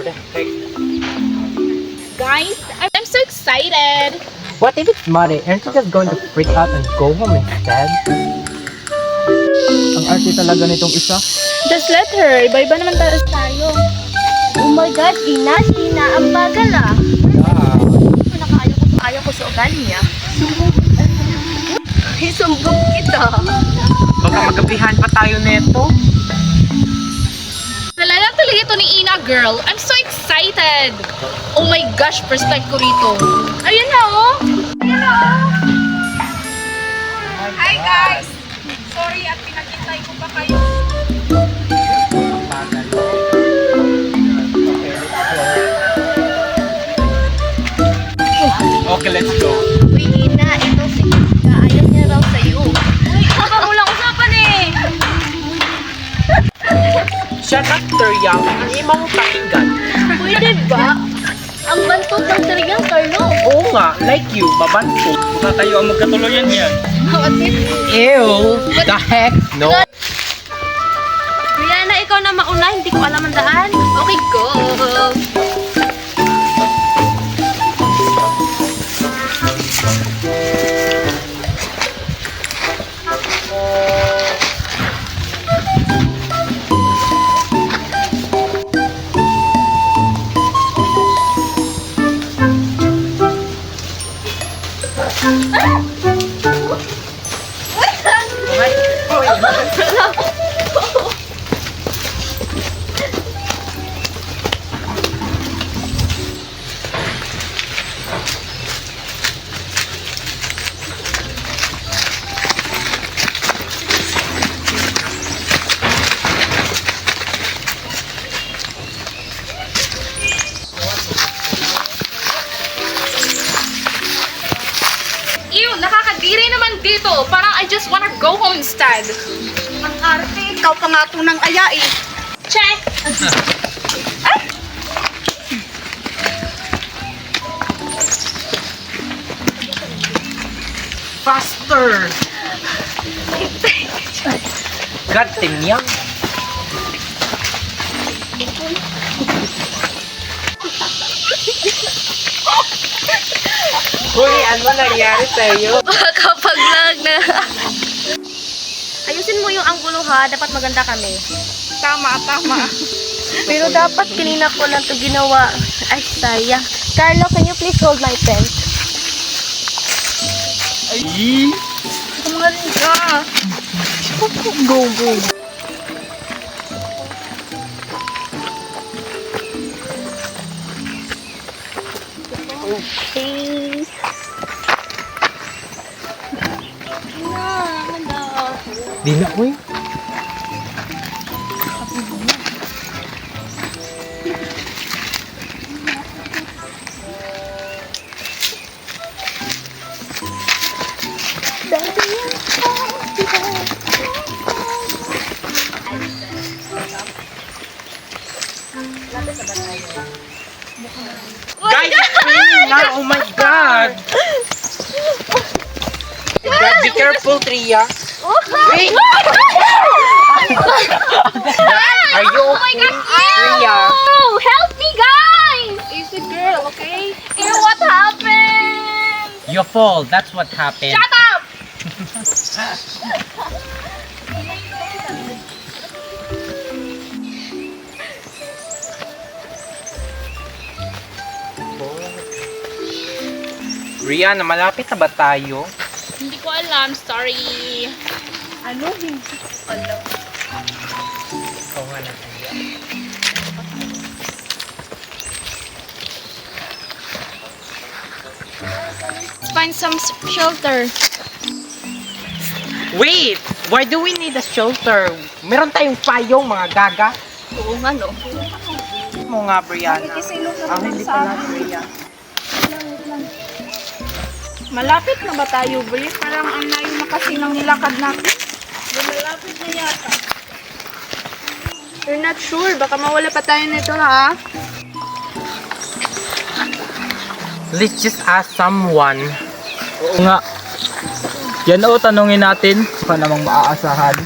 the heck? Guys, I'm so excited. What if it's muddy? Aren't you just going to freak out and go home instead? Ang arte talaga nitong isa. Just let her. Iba-iba naman tayo. Oh my God, Ina, ang bagal ah. Yeah. Ayaw ko sa ugali niya. Isumbong kita. Baka magabihan pa tayo neto. Nalala talaga ito ni Ina, girl. I'm so excited. Oh my gosh, first time ko rito. Ayun na, oh. Ayun na, oh. Hi guys! Sorry at pinagintay ko pa kayo. Okay, let's go. Uy, Ina, ito si Ina. Ayaw niya raw sa'yo. Uy, baka ulang usapan eh! Shut up, Teriyang. Ang imong pakinggan. Pwede ba? Ang bantot ng Sarigang Carlo. Oo nga, like you, babanto. Baka tayo ang magkatuluyan yan. Ew! The heck? No. Rihanna, ikaw na mauna. Hindi ko alam ang daan. Okay, go. Ew, nakakadiri naman dito. Parang I just wanna go home instead. Ang arte, ikaw pa nga ito ng aya eh. Check. Faster! God, Timyang. Huli, ano nangyari sa'yo? Kapag na. Ayusin mo yung anggulo ha. Dapat maganda kami. Tama, tama. Pero dapat kanina ko lang ito ginawa. Ay, sayang. Carlo, can you please hold my pen? Ay! Kumarin ka. Go, go. Okay. Di na, uy. Guys, it's raining na! Oh my God! God, be careful, Tria. Wait! Are you okay? Tria. Oh, help me, guys! Easy girl, okay? Ew, what happened? You fall, that's what happened. Shut up! Rihanna, malapit na ba tayo? Hindi ko alam, sorry. Ano? Hindi ko alam. Oo nga na, Tria. Let's find some shelter. Wait! Why do we need a shelter? Meron tayong payong, mga gaga. Oo nga, no? Mo nga, Brianna. Nakikisilong Ah, naman hindi sa pala, akin. Tria. Malapit na ba tayo, Bri? Parang ang layo na kasi ng nilakad natin. Malapit na yata. We're not sure. Baka mawala pa tayo nito, ha? Let's just ask someone. Oo nga. Yan o, tanungin natin. Pa namang maaasahan.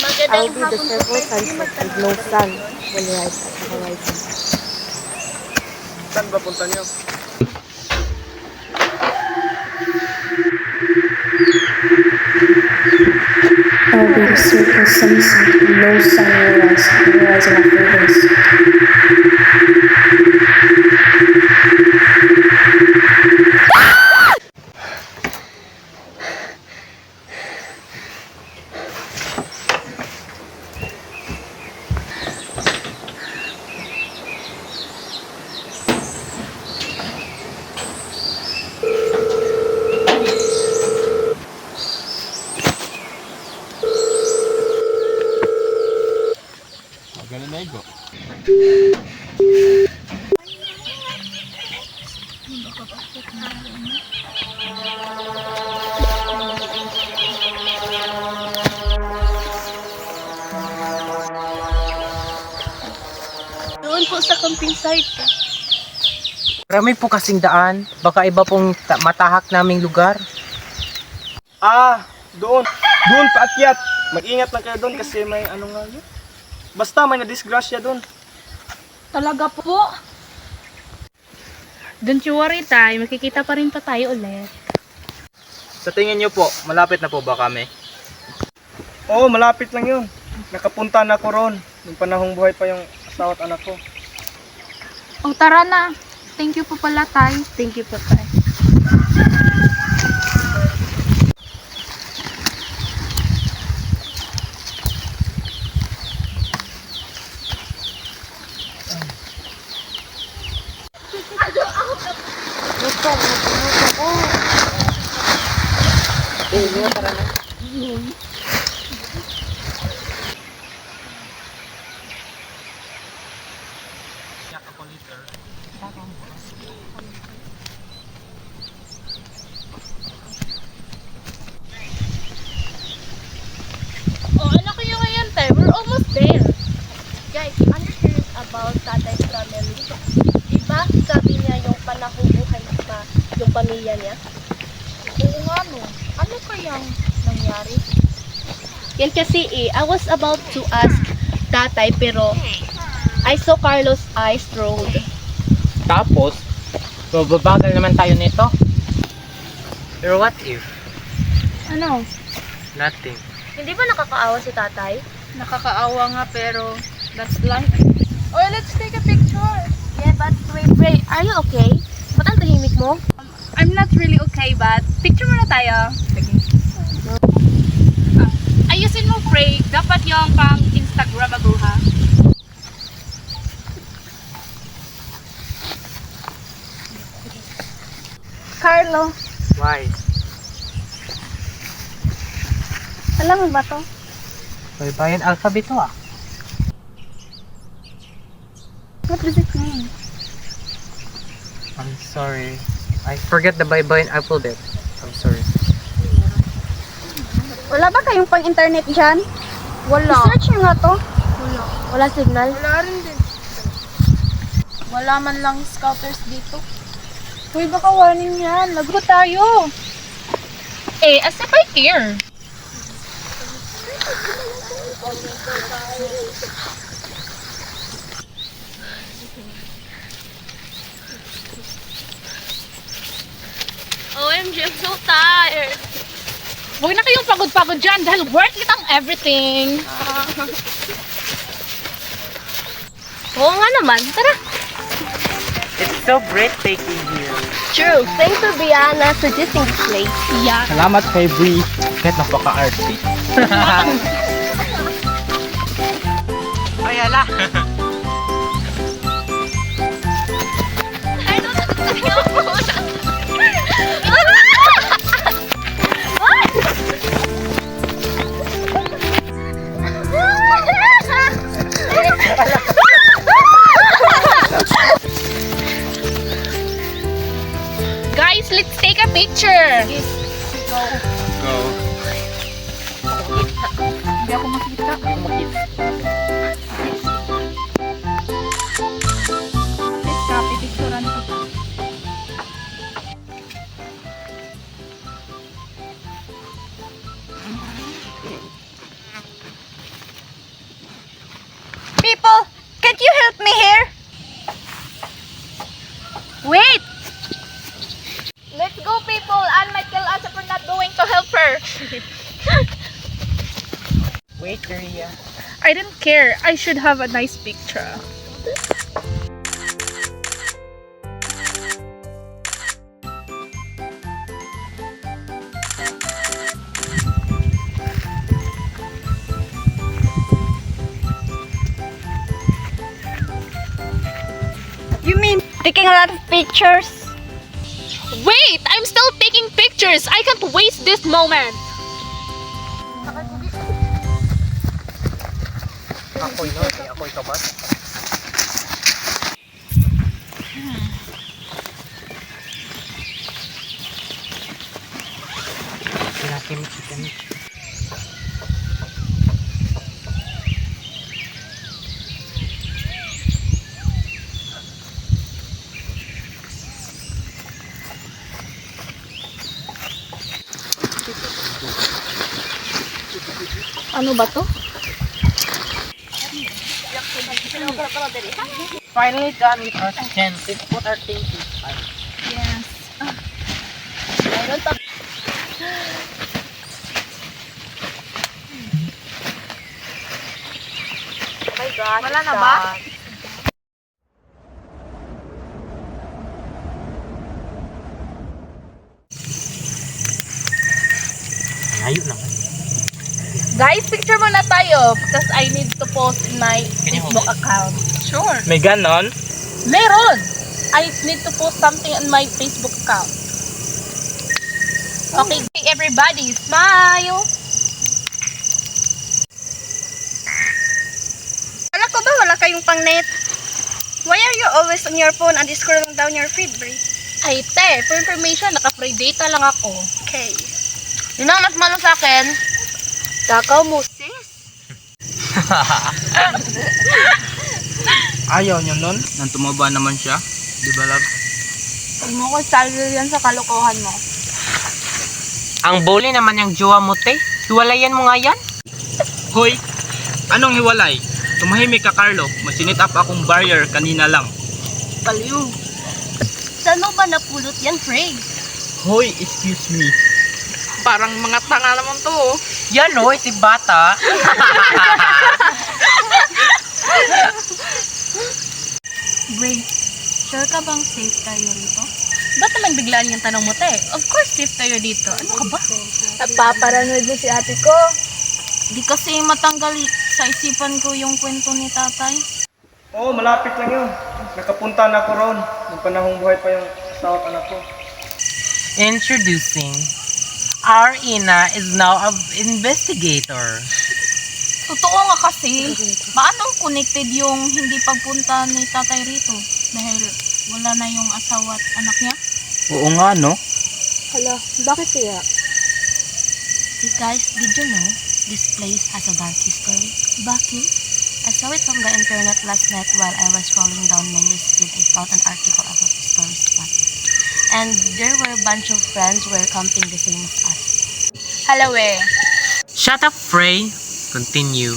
Maganda yung hapon ko. no sun. Will ride at the horizon. Saan ba punta niyo? I'll be the circle sunset, no sunrise, horizon of rivers. Magaling Doon po sa camping site. Marami po kasing daan. Baka iba pong matahak naming lugar. Doon. Doon paakyat. Mag-ingat lang kayo doon kasi may ano nga yun. Basta may na-disgrasya doon. Talaga po? Don't you worry, Tay. Makikita pa rin pa tayo ulit. Sa tingin niyo po, malapit na po ba kami? Oo, malapit lang yun. Nakapunta na ako ron. Yung panahong buhay pa yung asawa at anak ko. O, tara na. Thank you po pala, Tay. Thank you po, Tay. Oh, ano kayo ngayon, Tay? We're almost there. Guys, I'm curious about Tatay's family. Diba, sabi niya yung panahong buhay pa yung pamilya niya? Oo nga, no. Ano kayang nangyari? Yan kasi I was about to ask Tatay pero I saw Carlos' eyes rolled. Tapos, babagal naman tayo nito. Pero what if? Ano? Nothing. Hindi ba nakakaawa si Tatay? Nakakaawa nga pero that's life. Oh, let's take a picture. Yeah, but wait, are you okay? Ba't ang tahimik mo? I'm not really okay, but picture muna tayo. Sige. Ayusin mo, Craig. Dapat yung pang Instagram aguha. Carlo, Why? alam mo ba to? Baybayin alphabet to ah. What does it mean? I'm sorry. I forget the baybayin alphabet. I'm sorry. Wala ba kayong pang-internet dyan? Wala. I-search nyo nga to. Wala signal? Wala rin din. Wala man lang scouters dito. Uy, baka warning yan. Lago tayo. Eh, as if I care. OMG, I'm so tired. Huwag na kayong pagod-pagod dyan dahil worth it ang everything. Oo nga naman, tara. It's so breathtaking here. True, thanks to Brianna suggesting this place. Yeah. Salamat kay Bree. Kahit napaka-arty. Ay, hala. I don't know. Guys, let's take a picture. Go. Hindi ako makita. Please, copy picturean ko. People, can Korea. I didn't care. I should have a nice picture. You mean taking a lot of pictures? Wait! I'm still taking pictures! I can't waste this moment! Ako'y no, ako'y kabat. Kinakimik. Ano ba to? Finally done with our chance. Let's put our things inside. Yes. Oh my gosh. Wala na ba? Layo na. Guys, picture muna tayo because I need to post in my Can you Facebook account. Sure. May ganon? Meron! I need to post something on my Facebook account. Okay, everybody, smile! Wala ko ba? Wala kayong pang net? Why are you always on your phone and scrolling down your feed, Bri? Ay, te, for information, naka-free data lang ako. Okay. Yun ang mas malo sa akin. Takaw mo, sis. Ayaw niyo nun? Nang tumaba naman siya. Di ba, love? Huwag mo ko salary yan sa kalokohan mo. Ang bully naman yung jowa mo, te. Hiwalayan mo nga yan. Hoy, anong hiwalay? Tumahimik ka, Carlo. Masinit up akong barrier kanina lang. Baliw. Saan mo ba napulot yan, Frey? Hoy, excuse me. Parang mga tanga naman to. Yan o, si bata. Bray, sure ka bang safe tayo rito? Ba't naman biglaan yung tanong mo, te? Of course safe tayo dito. Ano ka ba? Napaparanoid mo si ate ko. Di kasi matanggal sa isipan ko yung kwento ni tatay. Oo, malapit lang yun. Nakapunta na ako ron. Nung panahong buhay pa yung asawa at anak ko. Introducing, our Ina is now an investigator. Totoo nga kasi, paano connected yung hindi pagpunta ni tatay rito? Dahil wala na yung asawa at anak niya? Oo nga, no? Hala, bakit kaya? Hey guys, did you know this place has a dark history? Bakit? I saw it from the internet last night while I was scrolling down my newsfeed. I found an article about this tourist spot. And there were a bunch of friends were camping the same as us. Hello eh. Shut up, Frey. Continue.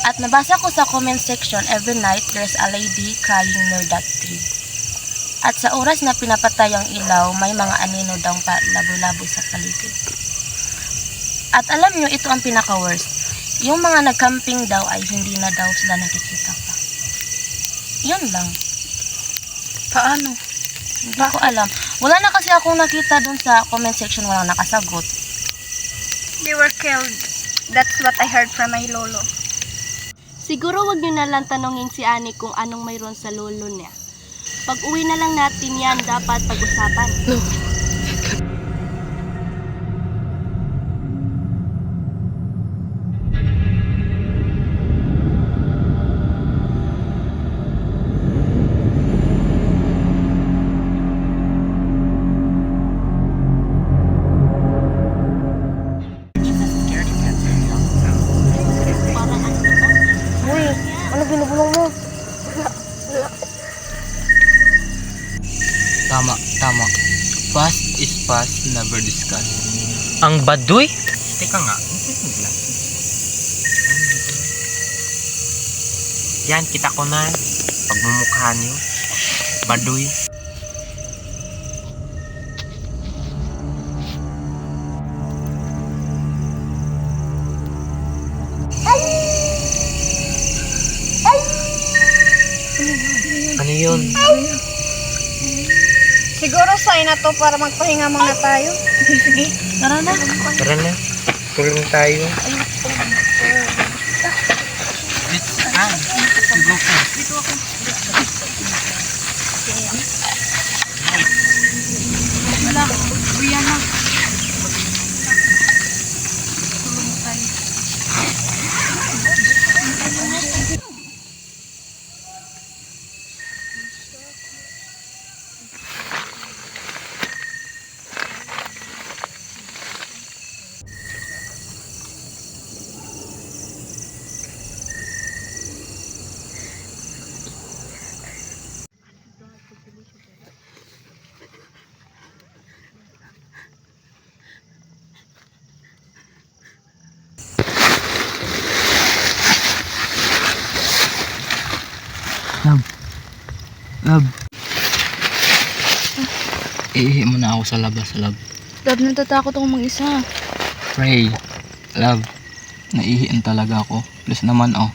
At nabasa ko sa comment section, every night there's a lady crying near that tree. At sa oras na pinapatay ang ilaw, may mga anino daw pa labo-labo sa paligid. At alam nyo, ito ang pinaka-worst. Yung mga nag-camping daw ay hindi na daw sila nakikita pa. Yun lang. Paano? Hindi ko alam. Wala na kasi akong nakita dun sa comment section, walang nakasagot. They were killed. That's what I heard from my lolo. Siguro wag nyo na lang tanongin si Ani kung anong mayroon sa lolo niya. Pag uwi na lang natin yan, dapat pag-usapan. Uy, ano binubulong mo? Tama. Past is past, never discuss. Ang baduy? Teka nga. Yan, kita ko na. Pagmumukha niyo. Baduy. Ano yun? Siguro sign na to para magpahinga muna tayo. Sige, tara na. Tara na. Tulong tayo. Go first. Wala, Brianna. Love. Iihi mo na ako sa labas, love. Love, natatakot ako mag-isa. Pray. Love. Naihiin talaga ako. Please naman, oh.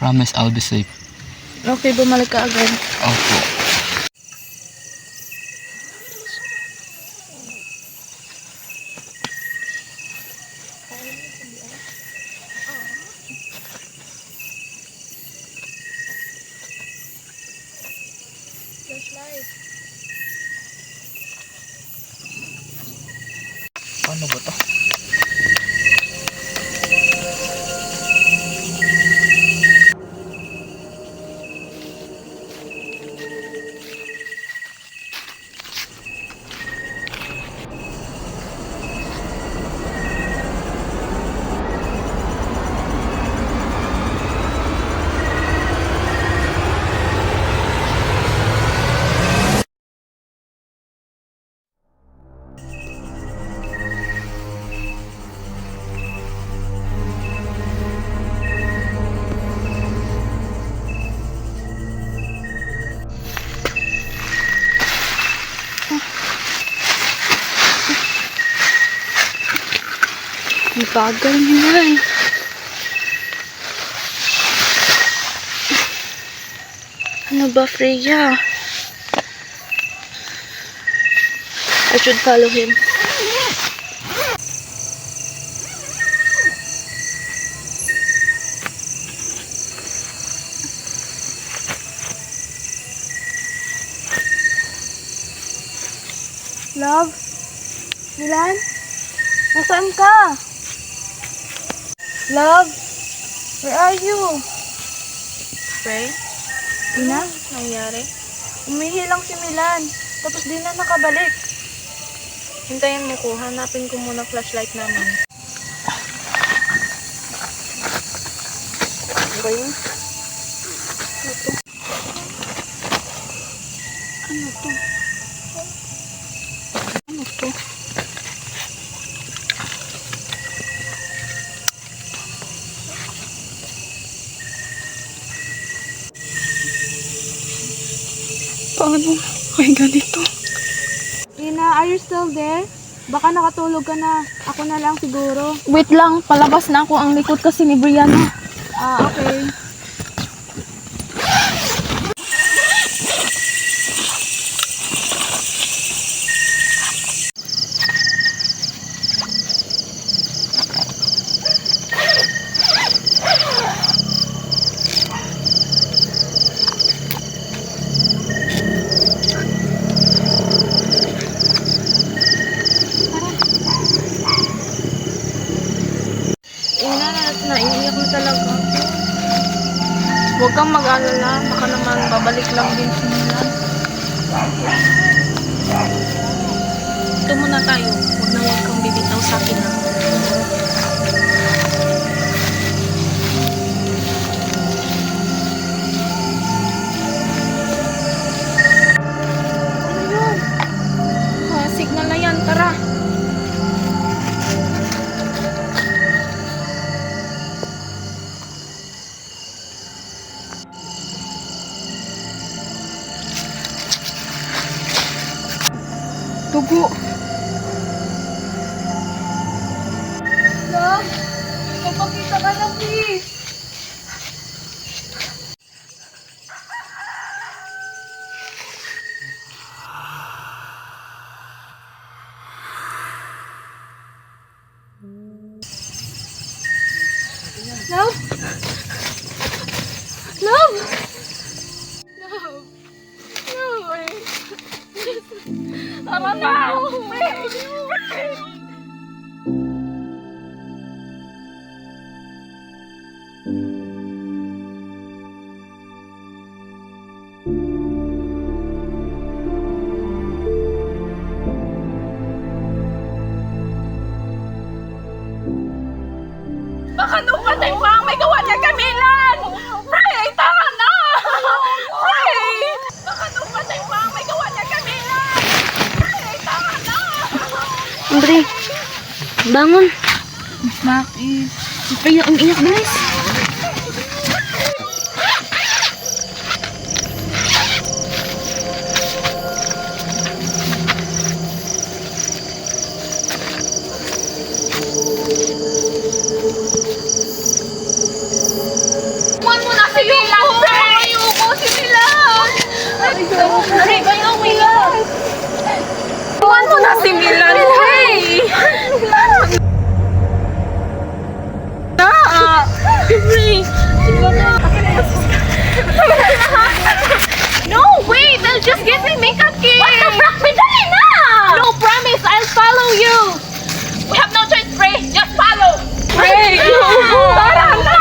Promise I'll be safe. Okay, bumalik ka agad. Opo. Paano ba to? Ang bagal naman. Ano ba, Freya? I should follow him. Love? Milan? Nasaan ka? Love? Where are you? Frey? Ina? Nangyari? Umihi lang si Milan. Tapos di na nakabalik. Hintayin mo ko. Hanapin ko muna flashlight namin. Ano ba yun? Ano to? Ano to? Paano? Ay, ganito. Ina, are you still there? Baka nakatulog ka na. Ako na lang siguro. Wait lang, palabas na ako. Ang likod kasi ni Brianna. Ah, okay. Naiiyak na talaga ako. Huwag kang mag-alala. Baka naman babalik lang din si Milan. Ito muna tayo. Huwag kang bibitaw sa akin ha. Ano yun? Signal na yan. Tara. Dugo. Love, magpakita ka na please. Love? Love? Love? No, wait. Tama na! Wait! Baka nung patay pa ang may gawa niya kamilan! Pray! Tama na! Pray! Baka nung patay pa ang may gawa niya kamilan! Pray! Tama na! Andre, bangon. Bakit? Kaya ang iyak, guys. Huwag mo na si Milan! Pray! Ayoko si Milan! Pray! Kaya Milan! Huwag mo na si Milan! Pray! No, wait! I'll just get my makeup kit! What the fuck? Bidali na! No, promise! I'll follow you! We have no choice, Pray! Just follow! Pray! Tara na!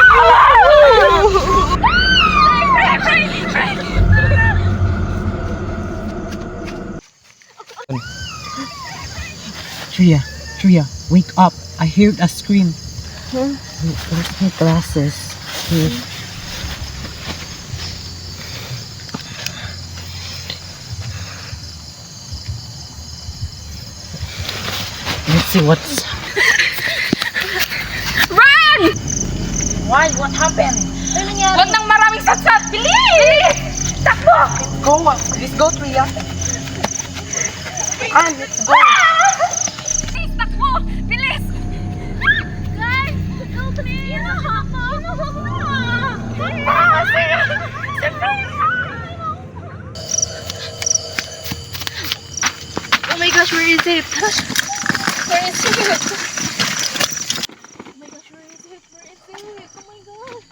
Tria, wake up. I heard a scream. Where's my glasses? Here. Let's see what's... Run! Why? What happened? Huwag nang maraming satsat! Bilis! Takbo! Go, let's go, Tria. And let's go. Please, takbo! Bilis! Guys! Help me! Oh my gosh, where is it? Where is it? Oh my gosh, where is it? Where is it? Oh my god!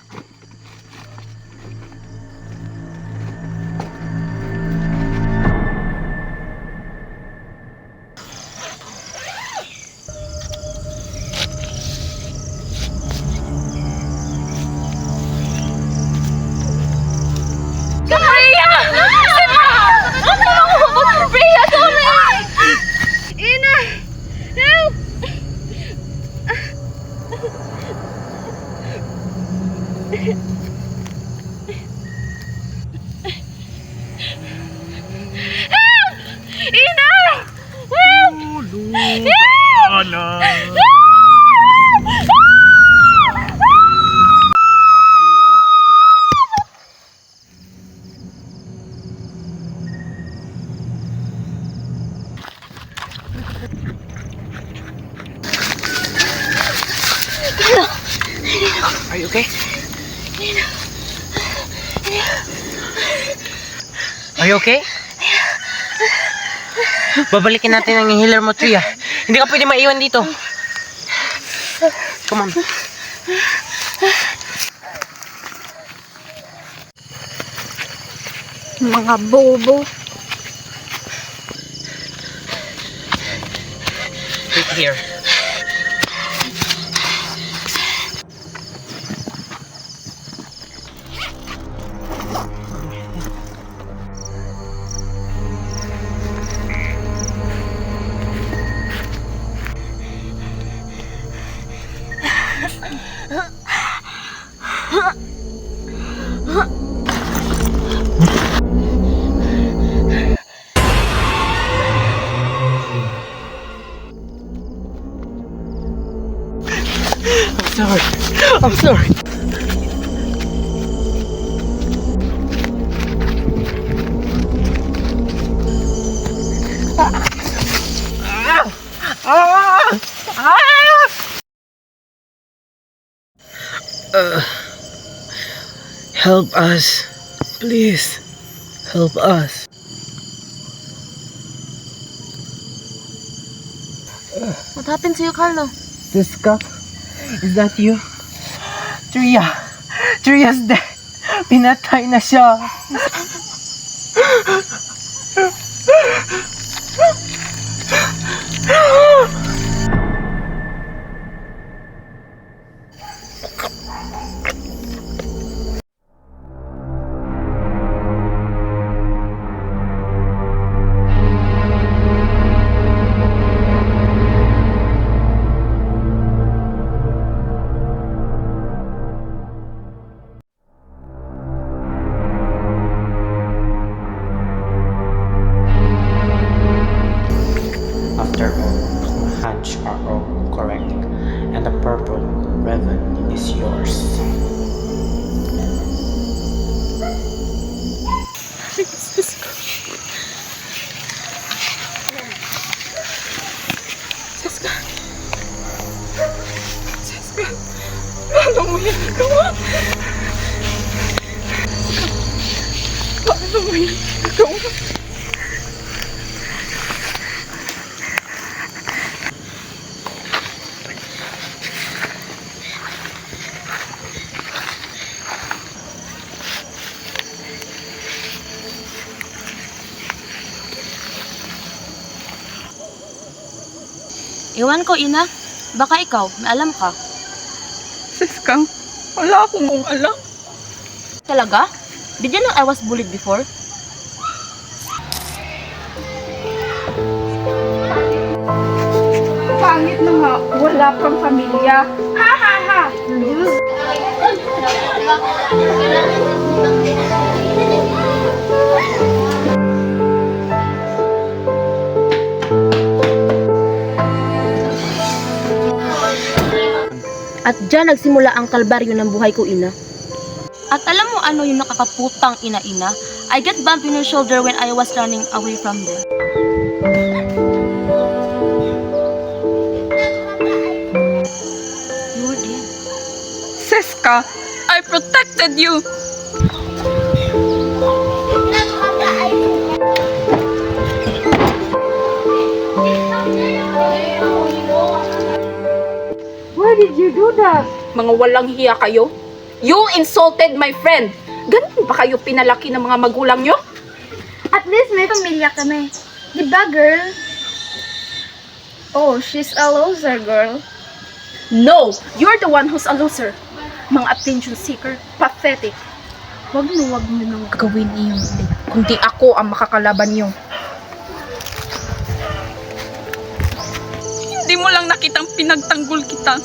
Priya! Ano? Priya, sorry! Ina! Help! Help! Ina! Help! Help! Are you okay? Are you okay? Babalikin natin ang inhaler mo, Tria. Hindi ka pwede maiwan dito. Come on. Mga bobo. Wait here. I'm sorry. Help us. Please. Help us. What happened to you, Carlo? Siska, is that you? Tria's dead. Pinatay na siya. After all, my hunch are all correct, and the purple ribbon is yours. Iwan ko, ina. Baka ikaw, may alam ka. Siska, wala akong alam. Talaga? Did you know I was bullied before? Pangit na nga, wala kang pamilya. Ha ha ha! At dyan nagsimula ang kalbaryo ng buhay ko, ina. At alam mo ano yung nakakaputang ina-ina? I get bumped in your shoulder when I was running away from them. You were dead. Siska, I protected you. Why did you do that? Mga walang hiya kayo. You insulted my friend. Ganun ba kayo pinalaki ng mga magulang nyo? At least may pamilya kami. Di ba, girl? Oh, she's a loser, girl. No! You're the one who's a loser. Mga attention seeker. Pathetic. Wag mo nang gawin iyon. Kundi ako ang makakalaban nyo. Hindi mo lang nakitang pinagtanggol kita.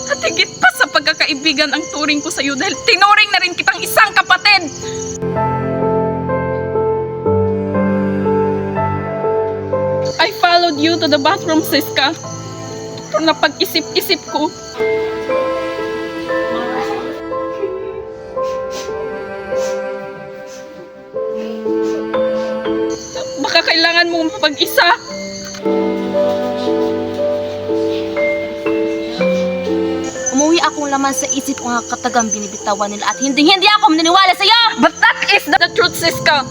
At higit pa sa pagkakaibigan ang turing ko sa'yo dahil tinuring na rin kitang isang kapatid. I followed you to the bathroom, Siska. Pero napag-isip-isip ko, baka kailangan mong mapag-isa. Umuwi akong laman sa isip ko ang katagang binibitawan nila at hindi ako maniniwala sa'yo! But that is the truth, Siska.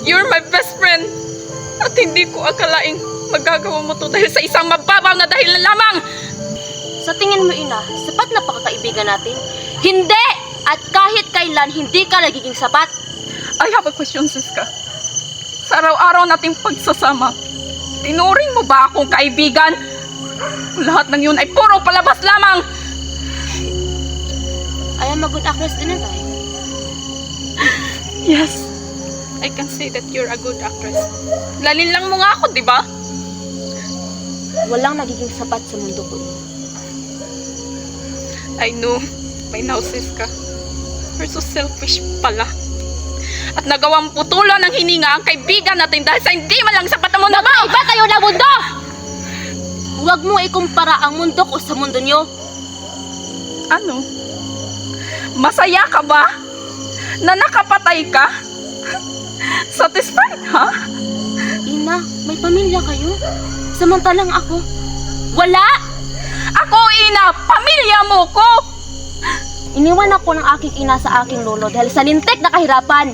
You're my best friend. At hindi ko akalaing magagawa mo to dahil sa isang mababaw na dahilan lamang. Sa tingin mo, ina, sapat na pagkakaibigan natin? Hindi! At kahit kailan, hindi ka nagiging sapat. I have a question, Siska. Sa araw-araw nating pagsasama, tinuring mo ba akong kaibigan? Lahat ng yun ay puro palabas lamang. I am a good actress din, tay. Yes, I can say that you're a good actress. Lalin lang mo nga ako, di ba? Walang nagiging sapat sa mundo ko. I know. By now, Siska. You're so selfish pala. At nagawang putulan ng hininga ang kaibigan natin dahil sa hindi man lang sapat na mundo mo! Iba kayo na mundo! Huwag mo ikumpara ang mundo ko sa mundo nyo. Ano? Masaya ka ba? Na nakapatay ka? Satisfied, ha? Ina, may pamilya kayo. Samantalang ako, wala! Ako, Ina! Pamilya mo ko! Iniwan ako ng aking ina sa aking lolo dahil sa lintik na kahirapan.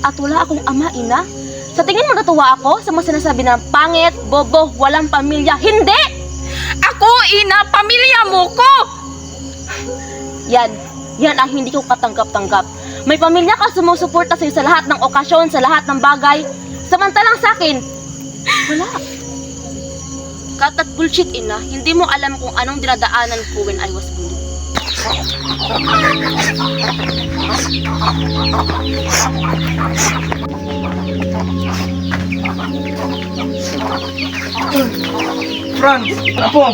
At wala akong ama, ina. Sa tingin mo natuwa ako sa mga sinasabi na pangit, bobo, walang pamilya? Hindi! Ako, Ina! Pamilya mo ko! Yan, Yan ang hindi ko katanggap-tanggap. May pamilya ka sumusuporta sa'yo sa lahat ng okasyon, sa lahat ng bagay. Samantalang sa akin, wala. Cut at bullshit, ina. Hindi mo alam kung anong dinadaanan ko when I was bullied. Franz, Apo!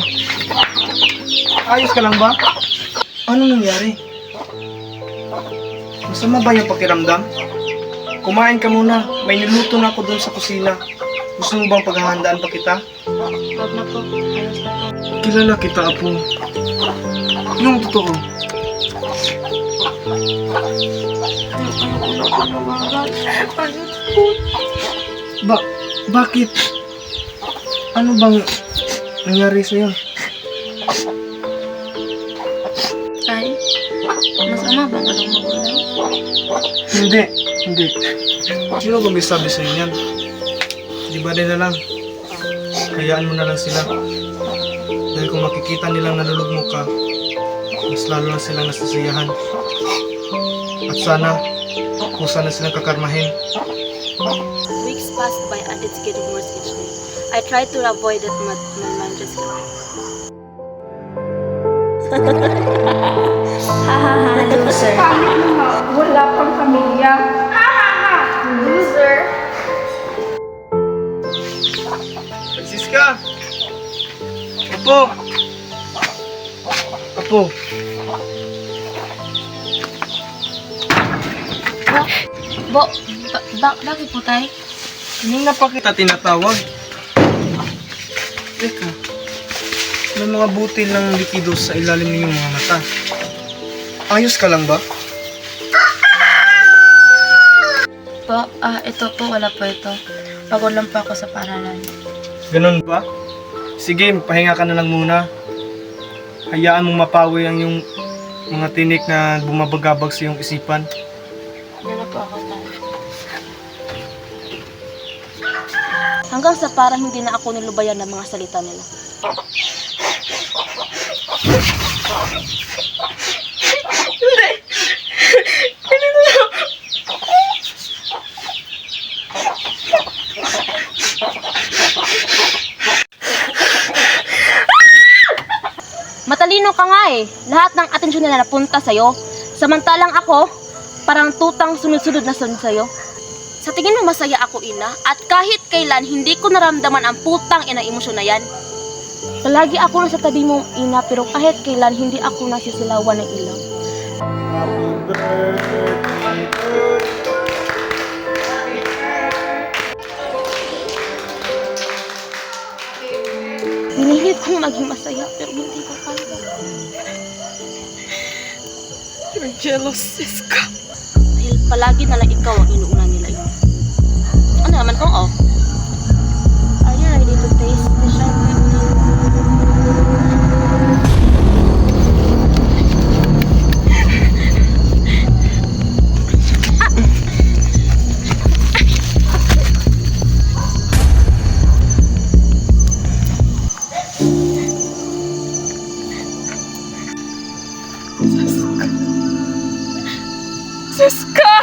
Ayos ka lang ba? Ano nangyari? Masama ba yung pakiramdam? Kumain ka muna. May niluto na ako doon sa kusina. Gusto mo bang paghahandaan pa kita? Huwag na po. Ayos na po. Kilala kita, Apo. Yung totoo. Bakit? Ano bang nangyari sa'yo? Tay, masama ba ang anong magulang? Hindi. Sino ba may sabi sa'yo yan? Di ba din na lang? Hayaan mo na lang sila. Dahil kung makikita nilang nalulugmok ka, mas lalo na silang nasisiyahan. At sana, kusa na silang kakarmahin. Weeks passed by and it's getting worse each day. I tried to avoid it, but my mind just kept. Wala pang pamilya. Loser. Francisca! Apo! Apo! Bakit po, Tay? Kanina pa kita tinatawag. Teka, may mga butil ng likido sa ilalim ng iyong mga mata. Ayos ka lang ba? Po, ito po, wala po ito. Pagod lang po ako sa paaralan. Ganun ba? Sige, pahinga ka na lang muna. Hayaan mong mapawi ang iyong mga tinik na bumabagabag sa iyong isipan. Wala po ako, Tay. Hanggang sa parang hindi na ako nilubayan ng mga salita nila. Matalino ka nga eh. Lahat ng atensyon nila napunta sa'yo. Samantalang ako, parang tutang sunod-sunod na sunod sa'yo. Sa tingin mo masaya ako, ina, at kahit kailan hindi ko naramdaman ang putang ina emosyon na yan. Palagi ako nasa tabi mo, ina, pero kahit kailan hindi ako nasisilawan ng ilaw. Pinilit kong maging masaya, pero hindi ko kaya. You're jealous, Siska. Dahil palagi na lang ikaw ang inuuna nila, ina. Ano naman kung oh? Are you ready to taste the sharp beauty? Siska!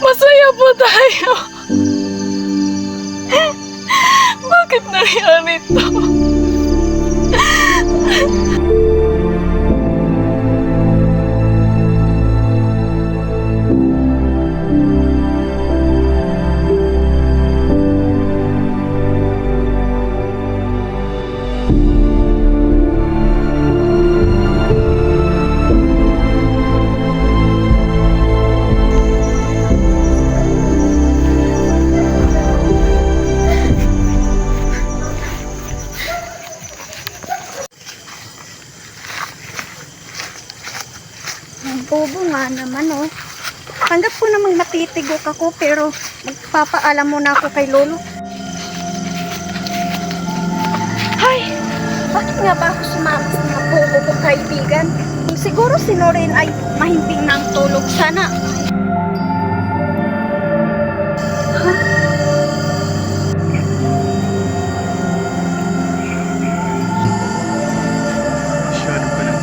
Masaya po tayo. Bakit nangyari ito? Bobo nga naman, oh. Tanggap ko namang matitigok ako, pero magpapaalam muna ako kay Lolo. Ay, bakit nga ba ako sumama sa mga bobo kong kaibigan? Siguro si Loren ay mahimbing ng tulog. Sana. Masyado ka lang.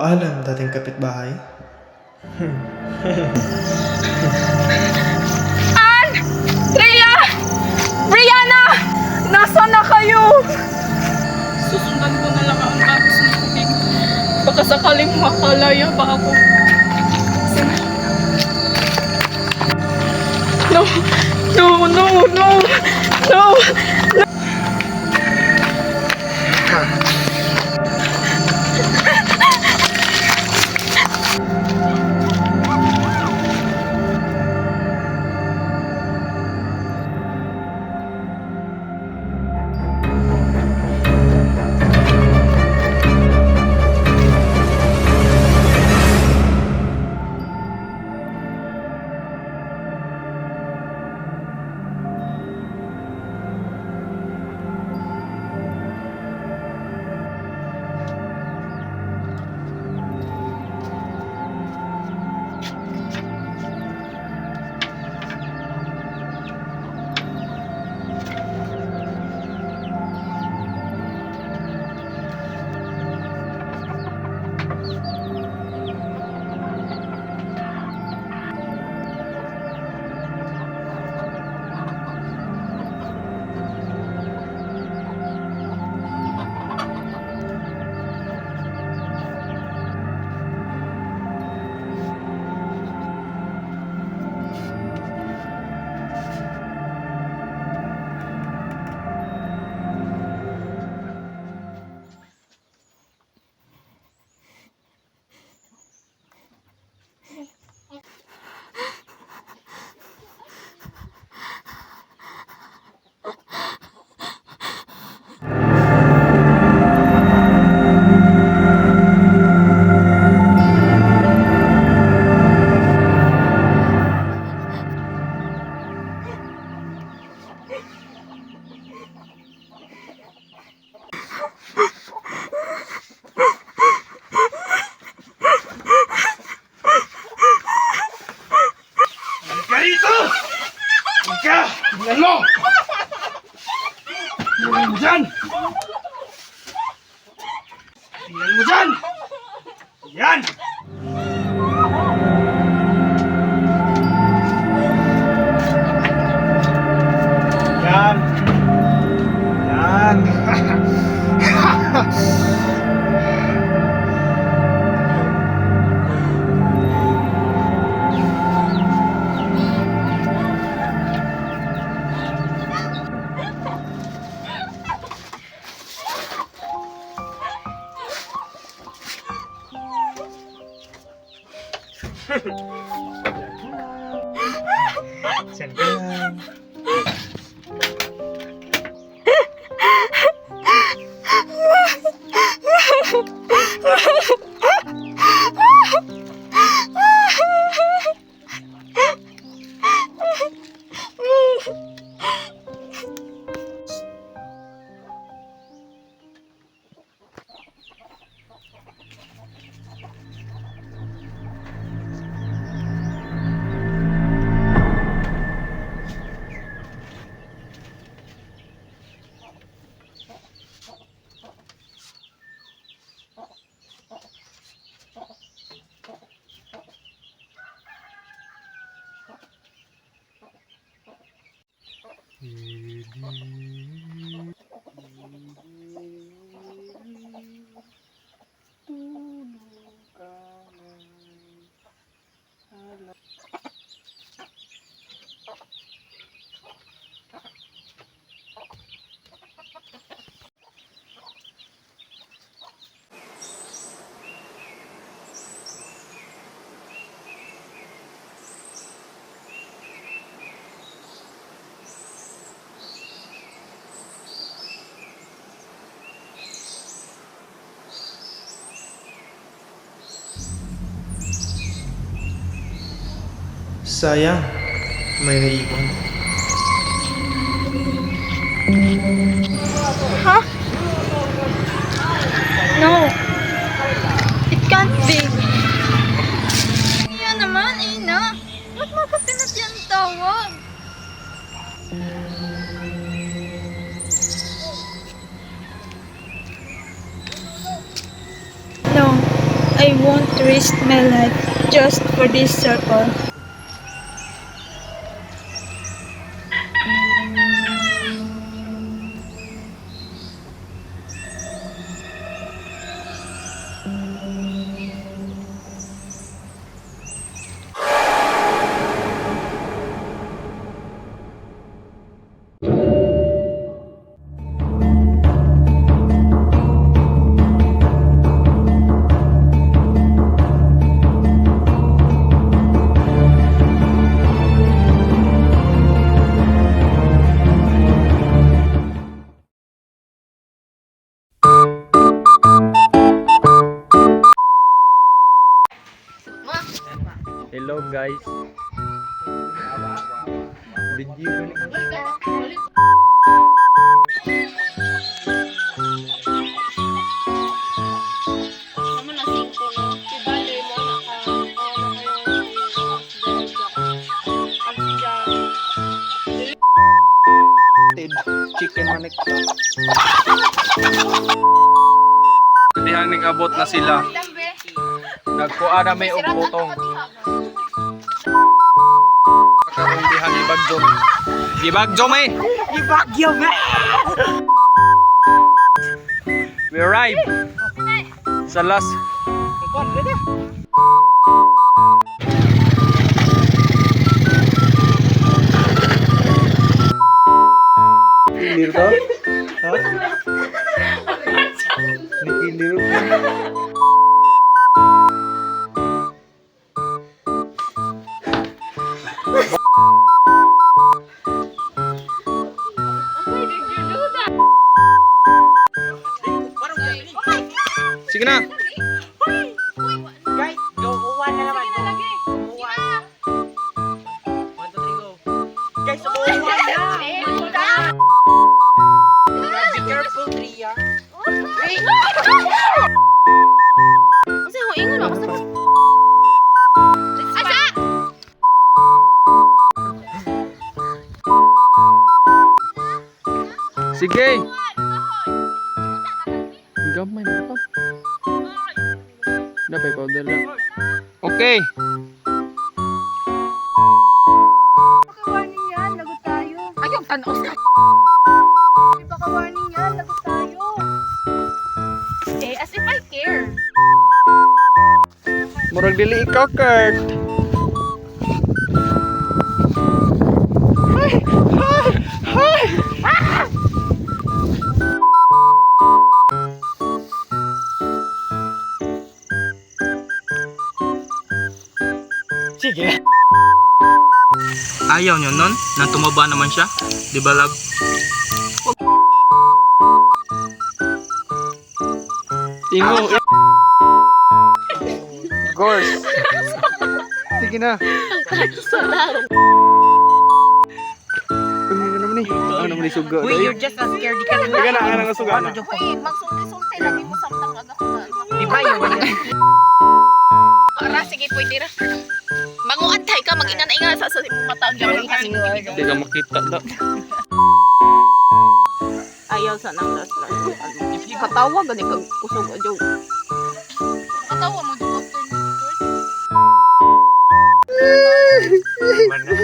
Paalam, dating kapitbahay. Rhea! Brianna! Nasaan na kayo? Susundan ko na lang ang agos ng tubig. Baka sakaling makalaya pa ako. No! No! No! No! No! Tingnan mo! Tingnan mo dyan! Tingnan mo dyan! Yan! Yan! Yan! Diyan ka lang. Sayang, may naiwan. No! It can't be! Yan naman, Ina! Ba't mo pa pinatyan tawag? No, I I won't risk my life just for this circle. Hello guys. Video chicken manik. Dihan nag-abot na sila. Nagkuha na may butong. Karong dihan ibagjom. Gibagjom eh. Gibagjom eh. We arrive sa last. Nikilir ka? Ha? Nikilir ka? Sige na. Guys, go. Uwan na naman. Uwan. 1, 2, 3, go. Guys, uwan na. Be careful, Tria. Wait. Kasi ho, ingon ako sa... Asa! Sige. Gamay na pa. Dapat powder na. Okay. Paka-warning yan, lagot tayo. Ayaw, tanaw sa... Paka-warning yan, lagot tayo. Eh, as if I care. Murag dili ikaw, Kurt. Sige. Ayaw nyo nun? Nang tumaba naman siya? Di ba, love? Ingo. Gors. Sige na. Ano naman eh? Ano naman suga? Uy, you're just as scared. Di ka na. Sige na, ano suga na? Uy, magsulti-sulti lagi mo samtang agak ka. Di ba yun? Ara, sige, pwede ra. Manguantay ka, mag-inanay nga sa mata ang gamang kasi Hindi ka makita daw. ayaw sa nang last last. Katawa gani kag kusog adyo. Katawa mo di after Mana?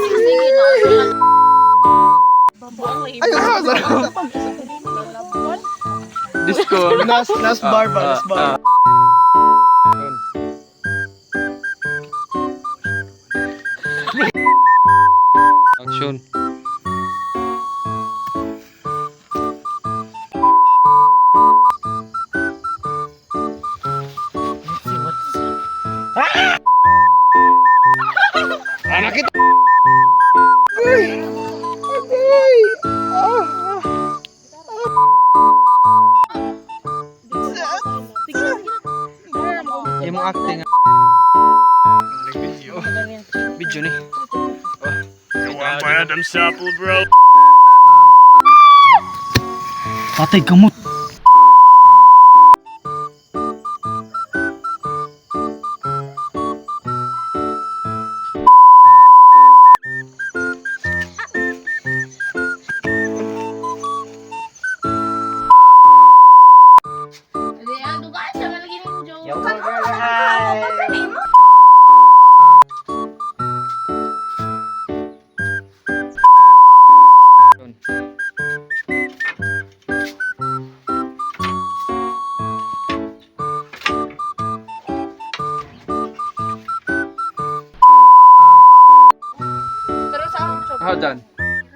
sige na. Babawi. Disco. Last bar ba? Last bar. Action. Anak itu. Dia mau acting. Video. Video nih. Adam Sapple, bro. Patay gamot.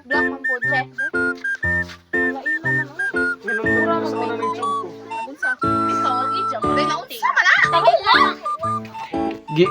Black man po, check. Alain naman ako. Minumura mo sa una ng tube ko. Ikaw, ang ijam. Sama na! Gi